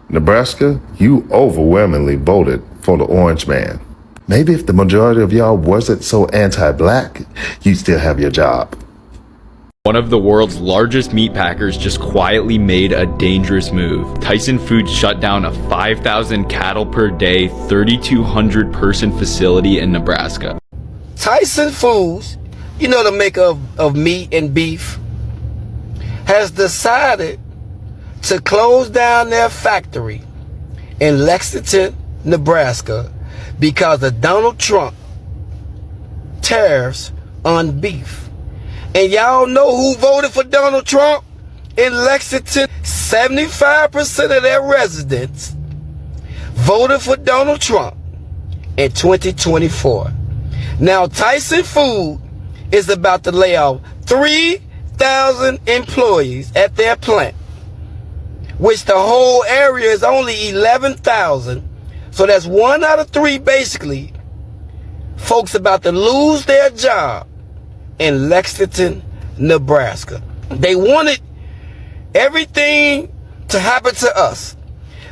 Nebraska, you overwhelmingly voted for the orange man. Maybe if the majority of y'all wasn't so anti-black, you'd still have your job. One of the world's largest meat packers just quietly made a dangerous move. Tyson Foods shut down a 5,000 cattle per day, 3,200 person facility in Nebraska. Tyson Foods, you know, the maker of meat and beef, has decided to close down their factory in Lexington, Nebraska, because of Donald Trump tariffs on beef. And y'all know who voted for Donald Trump in Lexington? 75% of their residents voted for Donald Trump in 2024. Now, Tyson Foods is about to lay off 3,000 employees at their plant, which the whole area is only 11,000. So that's 1 out of 3, basically, folks about to lose their job in Lexington, Nebraska. They wanted everything to happen to us.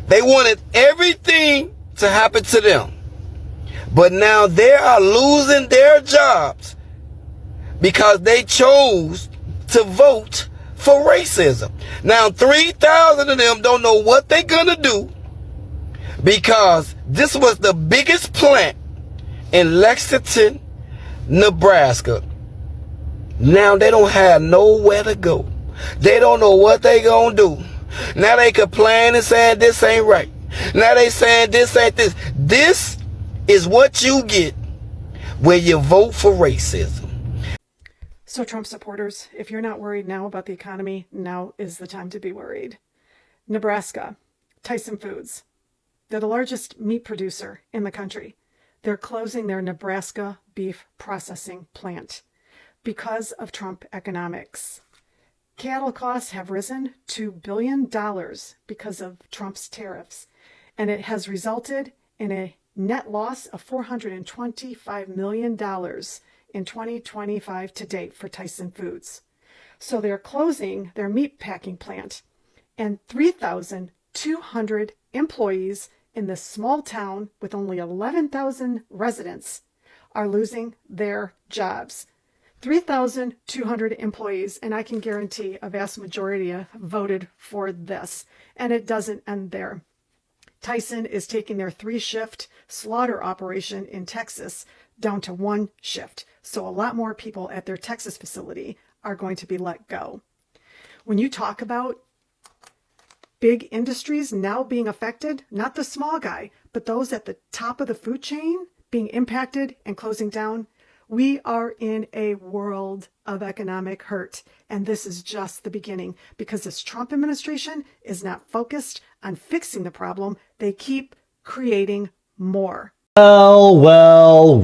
They wanted everything to happen to them. But now they are losing their jobs because they chose to vote for racism. Now 3,000 of them don't know what they're gonna do, because this was the biggest plant in Lexington, Nebraska. Now they don't have nowhere to go. They don't know what they gonna do. Now they complain and saying this ain't right. Now they saying this ain't this. This is what you get when you vote for racism. So Trump supporters, if you're not worried now about the economy, now is the time to be worried. Nebraska, Tyson Foods. They're the largest meat producer in the country. They're closing their Nebraska beef processing plant because of Trump economics. Cattle costs have risen $2 billion because of Trump's tariffs, and it has resulted in a net loss of $425 million in 2025 to date for Tyson Foods. So they're closing their meat packing plant, and 3,200 employees in this small town with only 11,000 residents are losing their jobs. 3,200 employees, and I can guarantee a vast majority voted for this. And it doesn't end there. Tyson is taking their 3-shift slaughter operation in Texas down to 1 shift. So a lot more people at their Texas facility are going to be let go. When you talk about big industries now being affected, not the small guy, but those at the top of the food chain being impacted and closing down, we are in a world of economic hurt. And this is just the beginning, because this Trump administration is not focused on fixing the problem. They keep creating more. Well.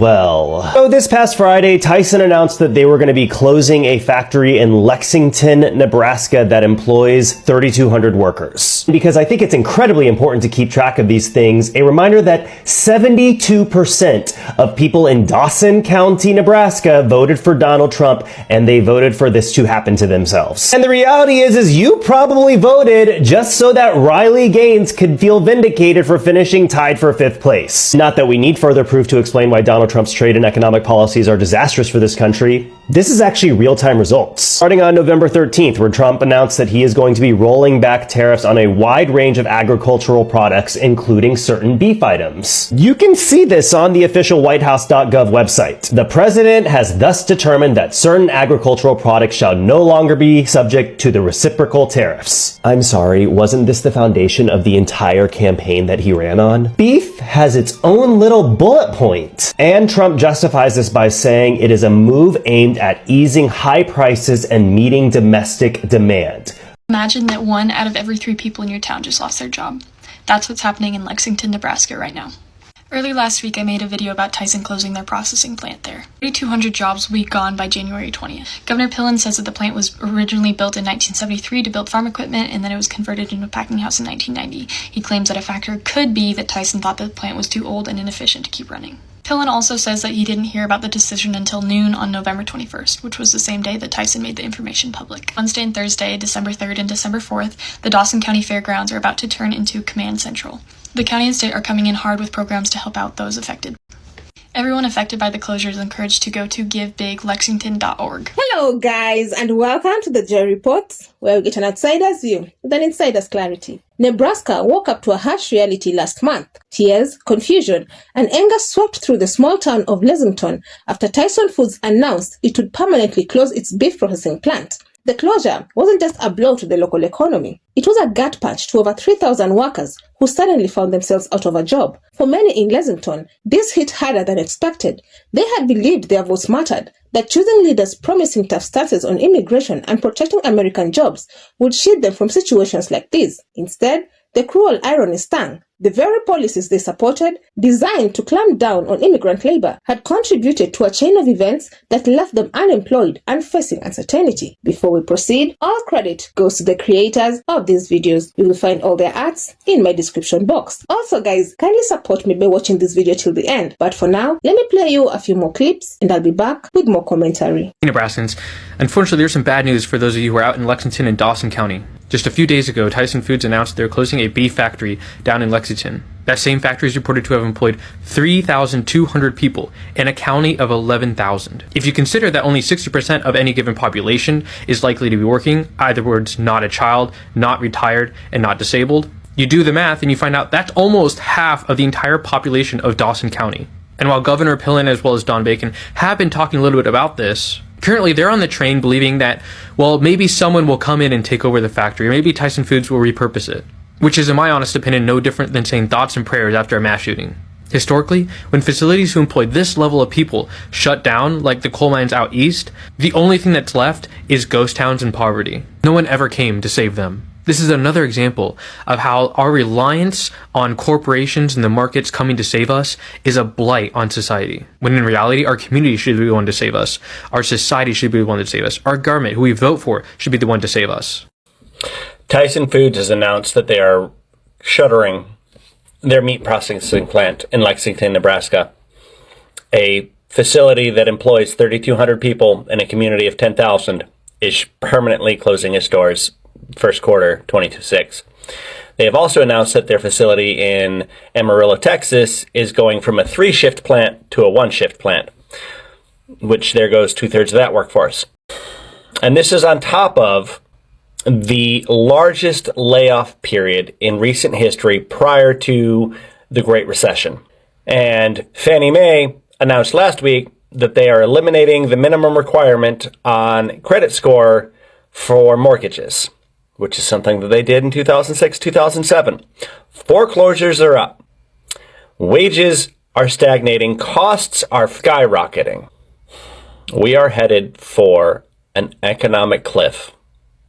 So this past Friday, Tyson announced that they were going to be closing a factory in Lexington, Nebraska that employs 3,200 workers. Because I think it's incredibly important to keep track of these things, a reminder that 72% of people in Dawson County, Nebraska voted for Donald Trump, and they voted for this to happen to themselves. And the reality is you probably voted just so that Riley Gaines could feel vindicated for finishing tied for 5th place. Not that we need further proof to explain why Donald Trump's trade and economic policies are disastrous for this country. This is actually real-time results. Starting on November 13th, where Trump announced that he is going to be rolling back tariffs on a wide range of agricultural products, including certain beef items. You can see this on the official whitehouse.gov website. The president has thus determined that certain agricultural products shall no longer be subject to the reciprocal tariffs. I'm sorry, wasn't this the foundation of the entire campaign that he ran on? Beef has its own little bullet point. And Trump justifies this by saying it is a move aimed at easing high prices and meeting domestic demand. Imagine that 1 out of every 3 people in your town just lost their job. That's what's happening in Lexington, Nebraska right now. Earlier last week, I made a video about Tyson closing their processing plant there. 3,200 jobs will be gone by January 20th. Governor Pillen says that the plant was originally built in 1973 to build farm equipment, and then it was converted into a packing house in 1990. He claims that a factor could be that Tyson thought the plant was too old and inefficient to keep running. Pillen also says that he didn't hear about the decision until noon on November 21st, which was the same day that Tyson made the information public. Wednesday and Thursday, December 3rd and December 4th, the Dawson County Fairgrounds are about to turn into Command Central. The county and state are coming in hard with programs to help out those affected. Everyone affected by the closure is encouraged to go to givebiglexington.org. Hello guys, and welcome to the J Report, where we get an outsider's view with an insider's clarity. Nebraska woke up to a harsh reality last month. Tears, confusion, and anger swept through the small town of Lexington after Tyson Foods announced it would permanently close its beef processing plant. The closure wasn't just a blow to the local economy. It was a gut punch to over 3,000 workers who suddenly found themselves out of a job. For many in Lexington, this hit harder than expected. They had believed their votes mattered, that choosing leaders promising tough stances on immigration and protecting American jobs would shield them from situations like this. Instead, the cruel irony stung. The very policies they supported, designed to clamp down on immigrant labor, had contributed to a chain of events that left them unemployed and facing uncertainty. Before we proceed, all credit goes to the creators of these videos. You will find all their arts in my description box. Also guys, kindly support me by watching this video till the end. But for now, let me play you a few more clips and I'll be back with more commentary. Nebraskans, unfortunately there's some bad news for those of you who are out in Lexington and Dawson County. Just a few days ago, Tyson Foods announced they're closing a beef factory down in Lexington. That same factory is reported to have employed 3,200 people in a county of 11,000. If you consider that only 60% of any given population is likely to be working, either words, not a child, not retired, and not disabled, you do the math and you find out that's almost half of the entire population of Dawson County. And while Governor Pillen as well as Don Bacon have been talking a little bit about this, currently, they're on the train believing that, well, maybe someone will come in and take over the factory, or maybe Tyson Foods will repurpose it, which is, in my honest opinion, no different than saying thoughts and prayers after a mass shooting. Historically, when facilities who employ this level of people shut down, like the coal mines out east, the only thing that's left is ghost towns and poverty. No one ever came to save them. This is another example of how our reliance on corporations and the markets coming to save us is a blight on society. When in reality, our community should be the one to save us. Our society should be the one to save us. Our government, who we vote for, should be the one to save us. Tyson Foods has announced that they are shuttering their meat processing plant in Lexington, Nebraska, a facility that employs 3,200 people in a community of 10,000 is permanently closing its doors first quarter 2026. They have also announced that their facility in Amarillo, Texas is going from a 3-shift plant to a 1-shift plant, which there goes 2/3 of that workforce. And this is on top of the largest layoff period in recent history prior to the Great Recession. And Fannie Mae announced last week that they are eliminating the minimum requirement on credit score for mortgages, which is something that they did in 2006, 2007. Foreclosures are up. Wages are stagnating. Costs are skyrocketing. We are headed for an economic cliff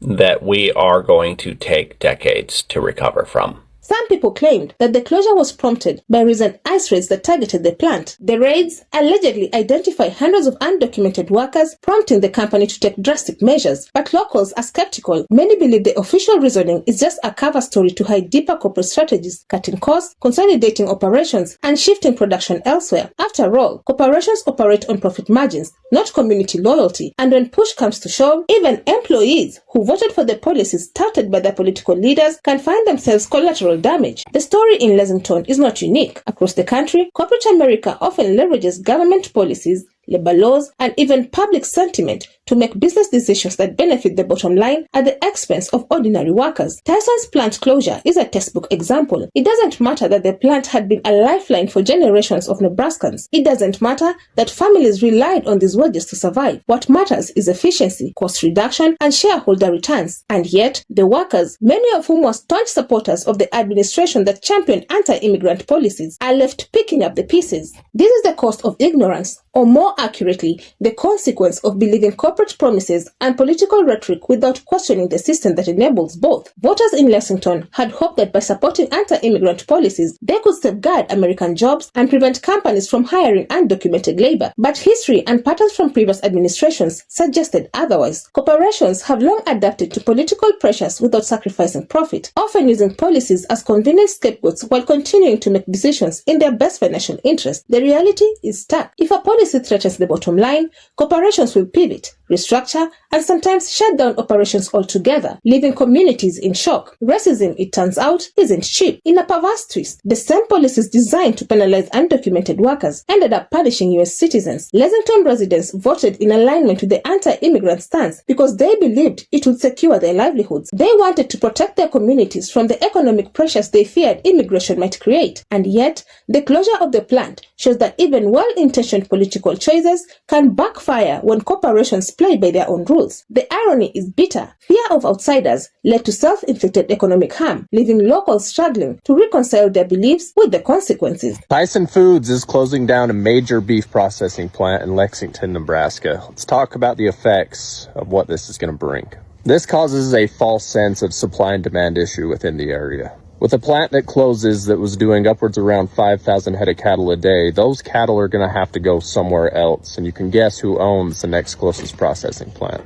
that we are going to take decades to recover from. Some people claimed that the closure was prompted by recent ICE raids that targeted the plant. The raids allegedly identified hundreds of undocumented workers, prompting the company to take drastic measures. But locals are skeptical. Many believe the official reasoning is just a cover story to hide deeper corporate strategies, cutting costs, consolidating operations, and shifting production elsewhere. After all, corporations operate on profit margins, not community loyalty. And when push comes to shove, even employees who voted for the policies touted by their political leaders can find themselves collateral damage. The story in Lexington is not unique. Across the country, corporate America often leverages government policies, labor laws, and even public sentiment to make business decisions that benefit the bottom line at the expense of ordinary workers. Tyson's plant closure is a textbook example. It doesn't matter that the plant had been a lifeline for generations of Nebraskans. It doesn't matter that families relied on these wages to survive. What matters is efficiency, cost reduction, and shareholder returns. And yet, the workers, many of whom were staunch supporters of the administration that championed anti-immigrant policies, are left picking up the pieces. This is the cost of ignorance, or more accurately, the consequence of believing corporate corporate promises and political rhetoric without questioning the system that enables both. Voters in Lexington had hoped that by supporting anti-immigrant policies, they could safeguard American jobs and prevent companies from hiring undocumented labor. But history and patterns from previous administrations suggested otherwise. Corporations have long adapted to political pressures without sacrificing profit, often using policies as convenient scapegoats while continuing to make decisions in their best financial interest. The reality is stark. If a policy threatens the bottom line, corporations will pivot, restructure, and sometimes shut down operations altogether, leaving communities in shock. Racism, it turns out, isn't cheap. In a perverse twist, the same policies designed to penalize undocumented workers ended up punishing U.S. citizens. Lexington residents voted in alignment with the anti-immigrant stance because they believed it would secure their livelihoods. They wanted to protect their communities from the economic pressures they feared immigration might create. And yet, the closure of the plant shows that even well-intentioned political choices can backfire when corporations play by their own rules. The irony is bitter. Fear of outsiders led to self-inflicted economic harm, leaving locals struggling to reconcile their beliefs with the consequences. Tyson Foods is closing down a major beef processing plant in Lexington, Nebraska. Let's talk about the effects of what this is going to bring. This causes a false sense of supply and demand issue within the area. With a plant that closes that was doing upwards around 5,000 head of cattle a day, those cattle are going to have to go somewhere else. And you can guess who owns the next closest processing plant.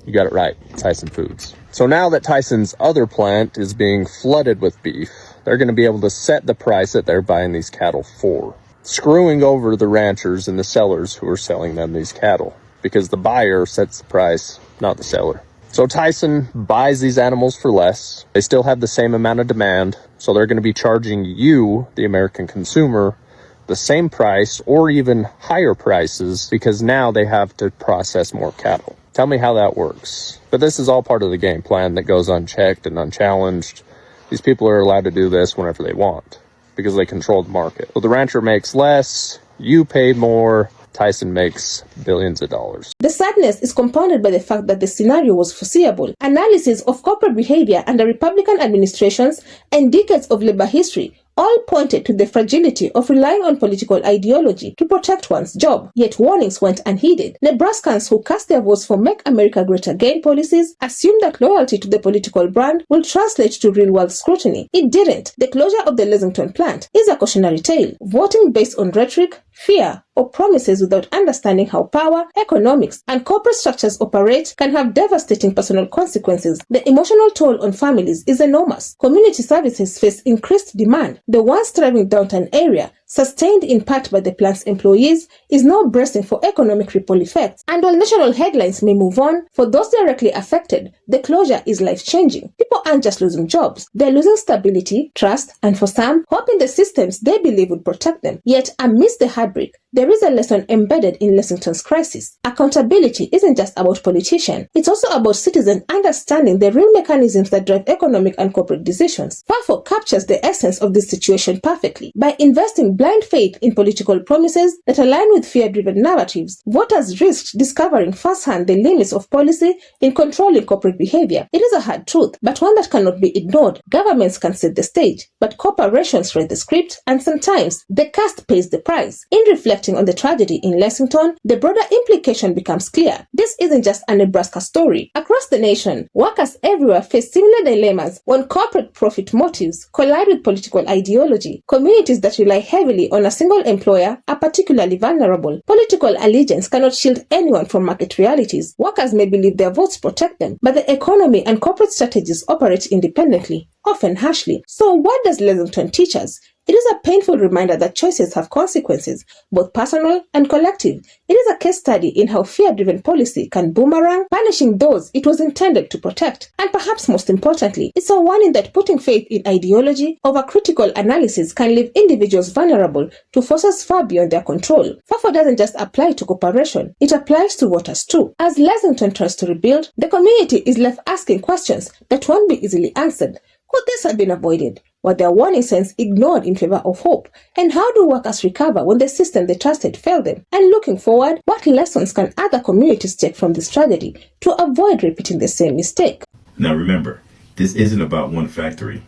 You got it right, Tyson Foods. So now that Tyson's other plant is being flooded with beef, they're going to be able to set the price that they're buying these cattle for, screwing over the ranchers and the sellers who are selling them these cattle, because the buyer sets the price, not the seller. So Tyson buys these animals for less. They still have the same amount of demand, so they're going to be charging you, the American consumer, the same price or even higher prices because now they have to process more cattle. Tell me how that works. But this is all part of the game plan that goes unchecked and unchallenged. These people are allowed to do this whenever they want because they control the market. So the rancher makes less, you pay more, Tyson makes billions of dollars. The sadness is compounded by the fact that the scenario was foreseeable. Analysis of corporate behavior under Republican administrations and decades of labor history all pointed to the fragility of relying on political ideology to protect one's job. Yet warnings went unheeded. Nebraskans who cast their votes for Make America Great Again policies assumed that loyalty to the political brand will translate to real-world scrutiny. It didn't. The closure of the Lexington plant is a cautionary tale. Voting based on rhetoric, fear, or promises without understanding how power, economics, and corporate structures operate can have devastating personal consequences. The emotional toll on families is enormous. Community services face increased demand. The once thriving downtown area, sustained in part by the plant's employees, is now bracing for economic ripple effects. And while national headlines may move on, for those directly affected, the closure is life-changing. People aren't just losing jobs, they're losing stability, trust, and for some, hope in the systems they believe would protect them. Yet, amidst the heartbreak, there is a lesson embedded in Lexington's crisis. Accountability isn't just about politicians, it's also about citizens understanding the real mechanisms that drive economic and corporate decisions. FAFO captures the essence of this situation perfectly. By investing blind faith in political promises that align with fear-driven narratives, voters risked discovering firsthand the limits of policy in controlling corporate behavior. It is a hard truth, but one that cannot be ignored. Governments can set the stage, but corporations write the script, and sometimes the cast pays the price. In reflecting on the tragedy in Lexington, the broader implication becomes clear. This isn't just a Nebraska story. Across the nation, workers everywhere face similar dilemmas when corporate profit motives collide with political ideology. Communities that rely heavily on a single employer are particularly vulnerable. Political allegiance cannot shield anyone from market realities. Workers may believe their votes protect them, but the economy and corporate strategies operate independently, often harshly. So what does Lexington teach us? It is a painful reminder that choices have consequences, both personal and collective. It is a case study in how fear-driven policy can boomerang, punishing those it was intended to protect. And perhaps most importantly, it's a warning that putting faith in ideology over critical analysis can leave individuals vulnerable to forces far beyond their control. FAFO doesn't just apply to cooperation, it applies to voters too. As Lexington tries to rebuild, the community is left asking questions that won't be easily answered. Could this have been avoided? Were their warning signs ignored in favor of hope? And how do workers recover when the system they trusted failed them? And looking forward, what lessons can other communities take from this tragedy to avoid repeating the same mistake? Now remember, this isn't about one factory.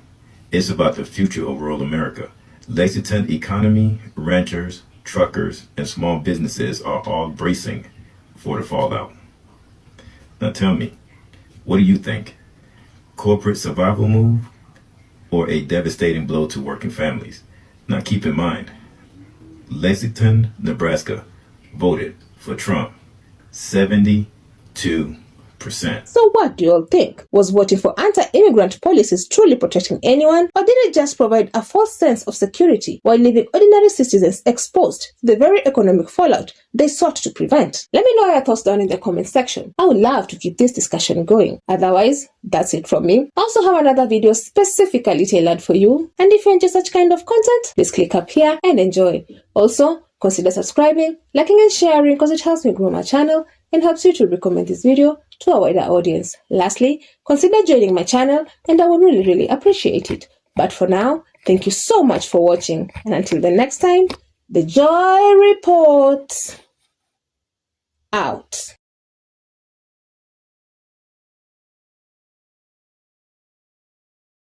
It's about the future of rural America. Lexington economy, ranchers, truckers, and small businesses are all bracing for the fallout. Now tell me, what do you think? Corporate survival move or a devastating blow to working families? Now keep in mind, Lexington, Nebraska voted for Trump 72%. So what do you all think? Was voting for anti-immigrant policies truly protecting anyone, or did it just provide a false sense of security while leaving ordinary citizens exposed to the very economic fallout they sought to prevent? Let me know your thoughts down in the comment section. I would love to keep this discussion going. Otherwise, that's it from me. I also have another video specifically tailored for you, and if you enjoy such kind of content, please click up here and enjoy. Also, consider subscribing, liking and sharing because it helps me grow my channel and helps you to recommend this video to a wider audience. Lastly, consider joining my channel and I would really appreciate it. But for now, thank you so much for watching, and until the next time, the Joy Report out.